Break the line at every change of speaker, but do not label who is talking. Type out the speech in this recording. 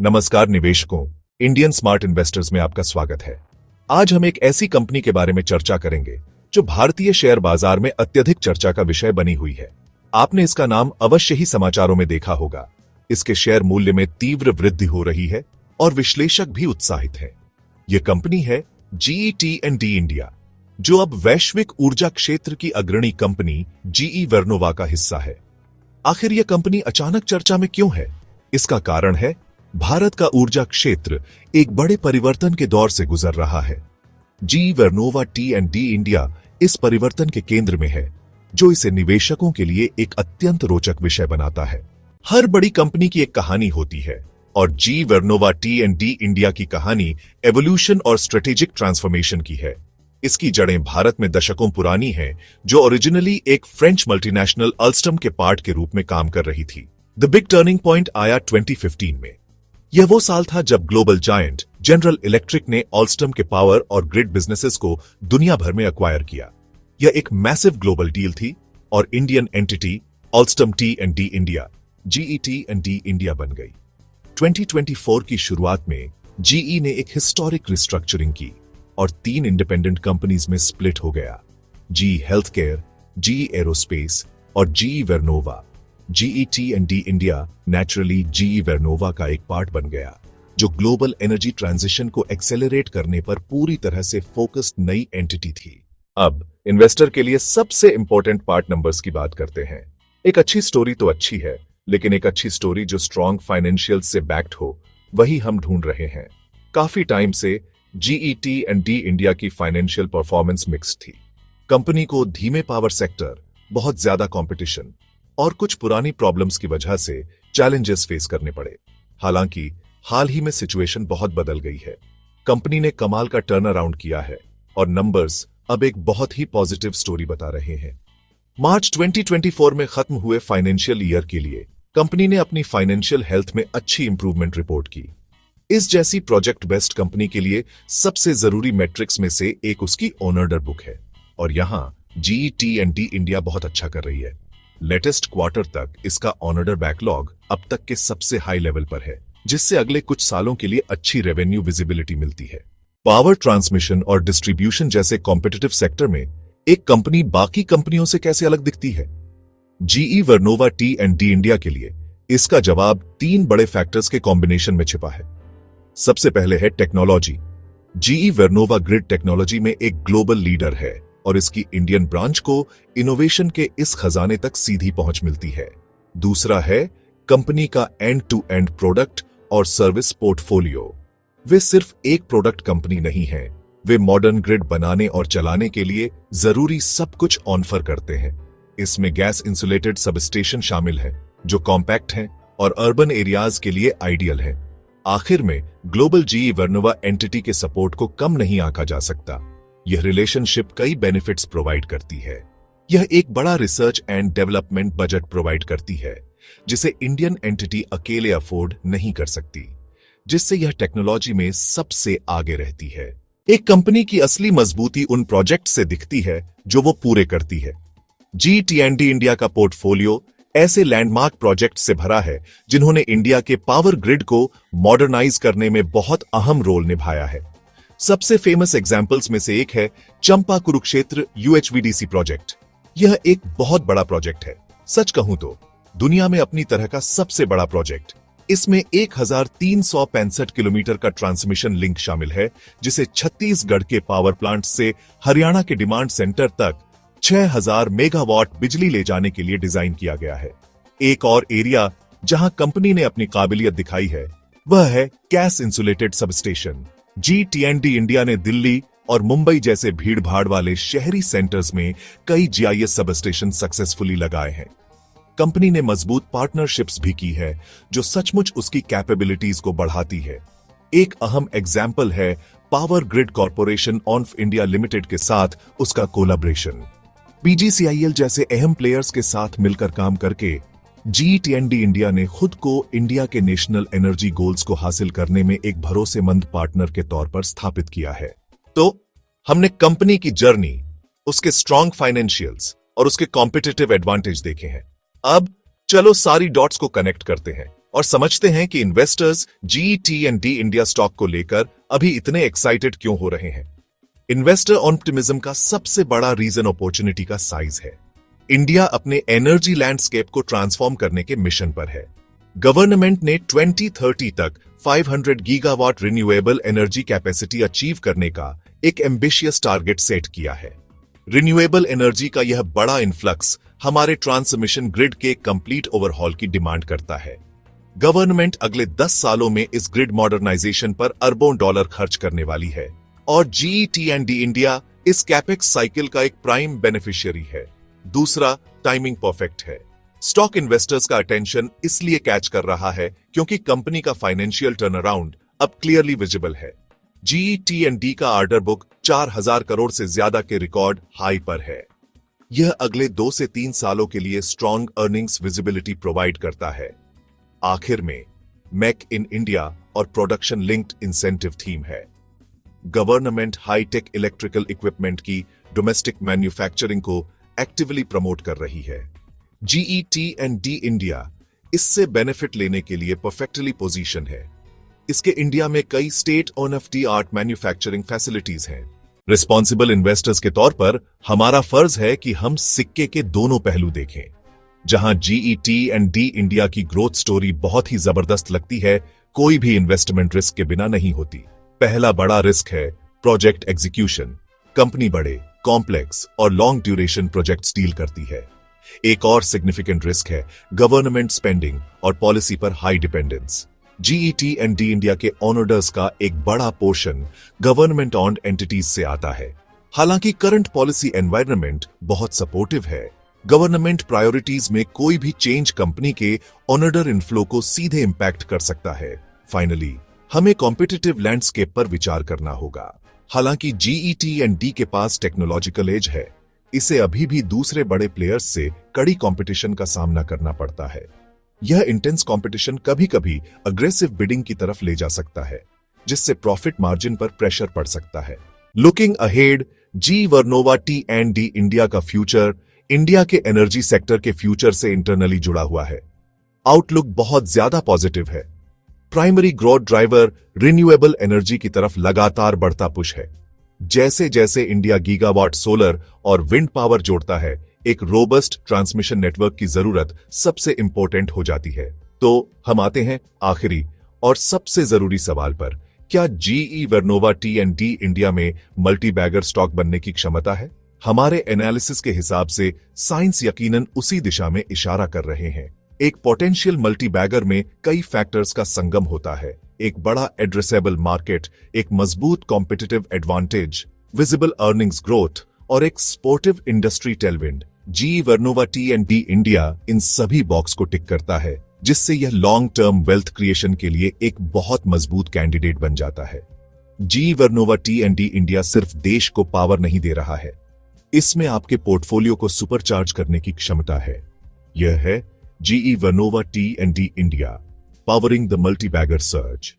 नमस्कार निवेशकों, Indian smart investors में आपका स्वागत है। आज हम एक ऐसी कंपनी के बारे में चर्चा करेंगे जो भारतीय शेयर बाजार में अत्यधिक चर्चा का विषय बनी हुई है। आपने इसका नाम अवश्य ही समाचारों में देखा होगा। इसके शेयर मूल्य में तीव्र वृद्धि हो रही है और विश्लेषक भी उत्साहित है। यह कंपनी है GE इंडिया, जो अब वैश्विक ऊर्जा क्षेत्र की अग्रणी कंपनी GE वर्नोवा का हिस्सा है। आखिर यह कंपनी अचानक चर्चा में क्यों है? इसका कारण है भारत का ऊर्जा क्षेत्र एक बड़े परिवर्तन के दौर से गुजर रहा है। GE वर्नोवा T&D इंडिया इस परिवर्तन के केंद्र में है, जो इसे निवेशकों के लिए एक अत्यंत रोचक विषय बनाता है। हर बड़ी कंपनी की एक कहानी होती है और GE वर्नोवा T&D इंडिया की कहानी एवोल्यूशन और स्ट्रेटेजिक ट्रांसफॉर्मेशन की है। इसकी जड़ें भारत में दशकों पुरानी हैं, जो ओरिजिनली एक फ्रेंच मल्टीनेशनल अल्स्टम के पार्ट के रूप में काम कर रही थी। द बिग टर्निंग पॉइंट आया 2015 में। यह वो साल था जब ग्लोबल जायंट जनरल इलेक्ट्रिक ने अल्स्टम के पावर और ग्रिड बिजनेसेस को दुनिया भर में एक्वायर किया। यह एक मैसिव ग्लोबल डील थी और Indian entity Alstom T&D India GE T&D India बन गई। 2024 की शुरुआत में GE ने एक हिस्टोरिक रिस्ट्रक्चरिंग की और 3 इंडिपेंडेंट कंपनीज में स्प्लिट हो गया। GE हेल्थकेयर, GE एरोस्पेस और GE Vernova. GE T&D India naturally GE Vernova का एक पार्ट बन गया, जो ग्लोबल एनर्जी ट्रांजिशन को एक्सेलरेट करने पर पूरी तरह से फोकस्ड नई एंटिटी थी। अब इन्वेस्टर के लिए सबसे इंपॉर्टेंट पार्ट नंबर्स की बात करते हैं। एक अच्छी स्टोरी तो अच्छी है, लेकिन एक अच्छी स्टोरी जो स्ट्रॉन्ग फाइनेंशियल से बैक्ड हो, वही हम ढूंढ रहे हैं। काफी टाइम से GE T&D इंडिया की फाइनेंशियल परफॉर्मेंस मिक्स्ड थी। कंपनी को धीमे पावर सेक्टर, बहुत ज्यादा कंपटीशन और कुछ पुरानी प्रॉब्लम्स की वजह से चैलेंजेस फेस करने पड़े। हालांकि हाल ही में सिचुएशन बहुत बदल गई है। कंपनी ने कमाल का टर्न अराउंड किया है और नंबर्स अब एक बहुत ही पॉजिटिव स्टोरी बता रहे हैं। मार्च 2024 में खत्म हुए फाइनेंशियल ईयर के लिए कंपनी ने अपनी फाइनेंशियल हेल्थ में अच्छी इंप्रूवमेंट रिपोर्ट की। इस जैसी प्रोजेक्ट बेस्ड कंपनी के लिए सबसे जरूरी मैट्रिक्स में से एक उसकी ऑर्डर बुक है और यहां GE T&D इंडिया बहुत अच्छा कर रही है। लेटेस्ट क्वार्टर तक इसका ऑर्डर बैकलॉग अब तक के सबसे हाई लेवल पर है, जिससे अगले कुछ सालों के लिए अच्छी रेवेन्यू विजिबिलिटी मिलती है। पावर ट्रांसमिशन और डिस्ट्रीब्यूशन जैसे कॉम्पिटिटिव सेक्टर में एक कंपनी बाकी कंपनियों से कैसे अलग दिखती है? GE वर्नोवा T&D इंडिया के लिए इसका जवाब 3 बड़े फैक्टर्स के कॉम्बिनेशन में छिपा है। सबसे पहले है technology. GE Vernova grid technology में एक ग्लोबल लीडर है और इसकी इंडियन ब्रांच को इनोवेशन के इस खजाने तक सीधी पहुंच मिलती है। दूसरा है कंपनी का एंड टू एंड प्रोडक्ट और सर्विस पोर्टफोलियो। वे सिर्फ एक प्रोडक्ट कंपनी नहीं है, वे मॉडर्न ग्रिड बनाने और चलाने के लिए जरूरी सब कुछ ऑफर करते हैं। इसमें गैस इंसुलेटेड सबस्टेशन शामिल है, जो कॉम्पैक्ट हैं और अर्बन एरियाज के लिए आइडियल है। आखिर में ग्लोबल GE वर्नोवा एंटिटी के सपोर्ट को कम नहीं आंका जा सकता। यह रिलेशनशिप कई बेनिफिट्स प्रोवाइड करती है। यह एक बड़ा research and development budget provide करती है, जिसे इंडियन एंटिटी अकेले अफोर्ड नहीं कर सकती, जिससे यह टेक्नोलॉजी में सबसे आगे रहती है। एक कंपनी की असली मजबूती उन प्रोजेक्ट से दिखती है जो वो पूरे करती है। GE T&D इंडिया का पोर्टफोलियो ऐसे लैंडमार्क प्रोजेक्ट से भरा है जिन्होंने इंडिया के पावर ग्रिड को मॉडर्नाइज करने में बहुत अहम रोल निभाया है। सबसे फेमस एग्जाम्पल्स में से एक है चंपा कुरुक्षेत्र UHVDC प्रोजेक्ट। यह एक बहुत बड़ा प्रोजेक्ट है, सच कहूं तो दुनिया में अपनी तरह का सबसे बड़ा प्रोजेक्ट। इसमें 1365 किलोमीटर का ट्रांसमिशन लिंक शामिल है, जिसे छत्तीसगढ़ के पावर प्लांट से हरियाणा के डिमांड सेंटर तक 6000 मेगावाट बिजली ले जाने के लिए डिजाइन किया गया है। एक और एरिया जहां कंपनी ने अपनी काबिलियत दिखाई है, वह है gas insulated substation. GE T&D India ने दिल्ली और मुंबई जैसे भीड़-भाड़ वाले शहरी सेंटर्स में कई GIS सबस्टेशन सक्सेसफुली लगाए हैं। कंपनी ने मजबूत पार्टनरशिप्स भी की है, जो सचमुच उसकी कैपेबिलिटीज को बढ़ाती है। एक अहम एग्जाम्पल है power grid corporation of India limited के साथ उसका कोलैबोरेशन। PGCIL जैसे अहम प्लेयर्स के साथ मिलकर काम करके GE T&D इंडिया ने खुद को इंडिया के नेशनल एनर्जी गोल्स को हासिल करने में एक भरोसेमंद पार्टनर के तौर पर स्थापित किया है। तो हमने कंपनी की जर्नी, उसके स्ट्रॉन्ग फाइनेंशियल्स और उसके कॉम्पिटिटिव एडवांटेज देखे हैं। अब चलो सारी डॉट्स को कनेक्ट करते हैं और समझते हैं कि इन्वेस्टर्स GE&D इंडिया स्टॉक को लेकर अभी इतने एक्साइटेड क्यों हो रहे हैं। इन्वेस्टर ऑप्टिमिज्म का सबसे बड़ा रीजन अपॉर्चुनिटी का साइज है। इंडिया अपने एनर्जी लैंडस्केप को ट्रांसफॉर्म करने के मिशन पर है। गवर्नमेंट ने 2030 तक 500 gigawatt renewable energy capacity achieve करने का एक एम्बिशियस टारगेट सेट किया है। रिन्यूएबल एनर्जी का यह बड़ा इन्फ्लक्स हमारे ट्रांसमिशन ग्रिड के कंप्लीट ओवरहॉल की डिमांड करता है। गवर्नमेंट अगले 10 सालों में इस ग्रिड मॉडर्नाइजेशन पर अरबों डॉलर खर्च करने वाली है और GE&D इंडिया इस कैपेक्स साइकिल का एक प्राइम बेनिफिशियरी है। दूसरा, टाइमिंग परफेक्ट है। स्टॉक इन्वेस्टर्स का अटेंशन इसलिए कैच कर रहा है क्योंकि कंपनी का फाइनेंशियल टर्नअराउंड अब क्लियरली विजिबल है। GE&D का ऑर्डर बुक 4000 करोड़ से ज्यादा के रिकॉर्ड हाई पर है। यह अगले 2 से 3 सालों के लिए स्ट्रॉन्ग अर्निंग्स विजिबिलिटी प्रोवाइड करता है। आखिर में, मेक इन इंडिया और प्रोडक्शन लिंक्ड इंसेंटिव थीम है। गवर्नमेंट हाईटेक इलेक्ट्रिकल इक्विपमेंट की डोमेस्टिक मैन्युफैक्चरिंग को एक्टिवली प्रमोट कर रही है। GE&D इंडिया इससे बेनिफिट लेने के लिए परफेक्टली पोजीशन है। इसके इंडिया में कई state of the art manufacturing facilities हैं। रिस्पॉन्सिबल इन्वेस्टर्स के तौर पर हमारा फर्ज है कि हम सिक्के के दोनों पहलू देखें। जहां GE&D इंडिया की ग्रोथ स्टोरी बहुत ही जबरदस्त लगती है, कोई भी इन्वेस्टमेंट रिस्क के बिना नहीं होती। पहला बड़ा रिस्क है प्रोजेक्ट एग्जीक्यूशन। कंपनी बड़े, कॉम्प्लेक्स और लॉन्ग ड्यूरेशन प्रोजेक्ट्स डील करती है। एक और सिग्निफिकेंट रिस्क है गवर्नमेंट स्पेंडिंग और पॉलिसी पर हाई डिपेंडेंस। GE&D इंडिया के ऑनर्डर्स का एक बड़ा पोर्शन गवर्नमेंट ऑन्ड एंटिटीज से आता है। हालांकि करंट पॉलिसी एनवायरनमेंट बहुत सपोर्टिव है, गवर्नमेंट प्रायोरिटीज में कोई भी चेंज कंपनी के ऑनर्डर इनफ्लो को सीधे इंपैक्ट कर सकता है। फाइनली, हमें कॉम्पिटिटिव लैंडस्केप पर विचार करना होगा। हालांकि GE&D के पास टेक्नोलॉजिकल एज है, इसे अभी भी दूसरे बड़े प्लेयर्स से कड़ी कंपटीशन का सामना करना पड़ता है। यह इंटेंस कंपटीशन कभी-कभी अग्रेसिव बिडिंग की तरफ ले जा सकता है, जिससे प्रॉफिट मार्जिन पर प्रेशर पड़ सकता है। Looking ahead, GE Vernova T&D India का फ्यूचर इंडिया के एनर्जी सेक्टर के फ्यूचर से इंटरनली जुड़ा हुआ है। आउटलुक बहुत ज्यादा पॉजिटिव है। Primary growth driver renewable energy की तरफ लगातार बढ़ता पुश है। जैसे जैसे इंडिया गीगावाट सोलर और विंड पावर जोड़ता है, एक रोबस्ट ट्रांसमिशन नेटवर्क की जरूरत सबसे इंपॉर्टेंट हो जाती है। तो हम आते हैं आखिरी और सबसे जरूरी सवाल पर, क्या GE वर्नोवा T&D इंडिया में मल्टी बैगर स्टॉक बनने की क्षमता है? हमारे एनालिसिस के हिसाब से साइंस यकीनन उसी दिशा में इशारा कर रहे हैं। एक पोटेंशियल मल्टी बैगर में कई फैक्टर्स का संगम होता है। एक बड़ा एड्रेसेबल मार्केट, एक मजबूत competitive advantage, visible earnings growth और एक sportive industry Tailwind. GE Vernova T&D India in सभी बॉक्स को टिक करता है, जिससे यह लॉन्ग टर्म वेल्थ क्रिएशन के लिए एक बहुत मजबूत कैंडिडेट बन जाता है। GE वर्नोवा T&D इंडिया सिर्फ देश को पावर नहीं दे रहा है, इसमें आपके पोर्टफोलियो को सुपरचार्ज करने की क्षमता है। यह है GE Vernova T&D India, powering the multi bagger search.